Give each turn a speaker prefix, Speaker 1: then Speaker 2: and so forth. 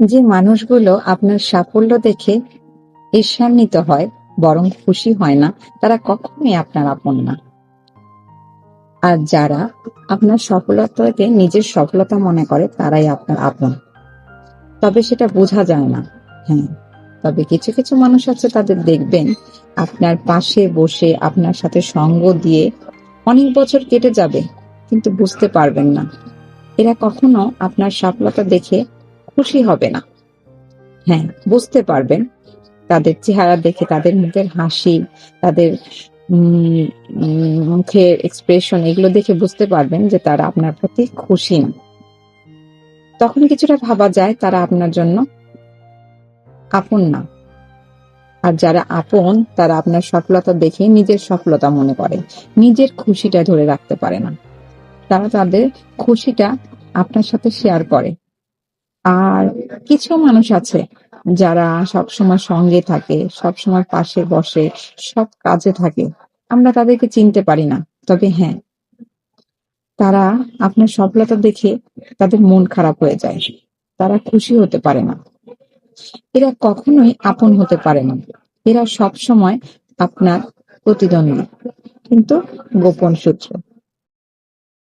Speaker 1: যে মানুষগুলো আপনার সাফল্য দেখে ঈর্ষান্বিত হয়, বরং খুশি হয় না, তারা কখনোই আপনার আপন না। আর যারা আপনার সফলতাকে নিজের সফলতা মনে করে, তারাই আপনার আপন। তবে সেটা বোঝা যায় না। হ্যাঁ, তবে কিছু কিছু মানুষ আছে, তাদের দেখবেন আপনার পাশে বসে আপনার সাথে সঙ্গ দিয়ে অনেক বছর কেটে যাবে, কিন্তু বুঝতে পারবেন না। এরা কখনো আপনার সফলতা দেখে খুশি হবে না। হ্যাঁ, বুঝতে পারবেন তাদের চেহারা দেখে, তাদের মুখের হাসি, তাদের উম মুখের এক্সপ্রেশন, এগুলো দেখে বুঝতে পারবেন যে তারা আপনার প্রতি খুশি না। তখন কিছুটা ভাবা যায় তারা আপনার জন্য আপন না। আর যারা আপন, তারা আপনার সফলতা দেখে নিজের সফলতা মনে করে, নিজের খুশিটা ধরে রাখতে পারে না। তারা তাদের খুশিটা আপনার সাথে শেয়ার করে। আর কিছু মানুষ আছে যারা সবসময় সঙ্গে থাকে, সবসময় পাশে বসে, সব কাজে থাকে। আমরা তাদেরকে চিনতে পারি না। তবে হ্যাঁ, তারা আপনার সফলতা দেখে তাদের মন খারাপ হয়ে যায়। তারা খুশি হতে পারে না। এরা কখনোই আপন হতে পারে না। এরা সবসময় আপনার প্রতিদ্বন্দ্বী, কিন্তু গোপন শত্রু।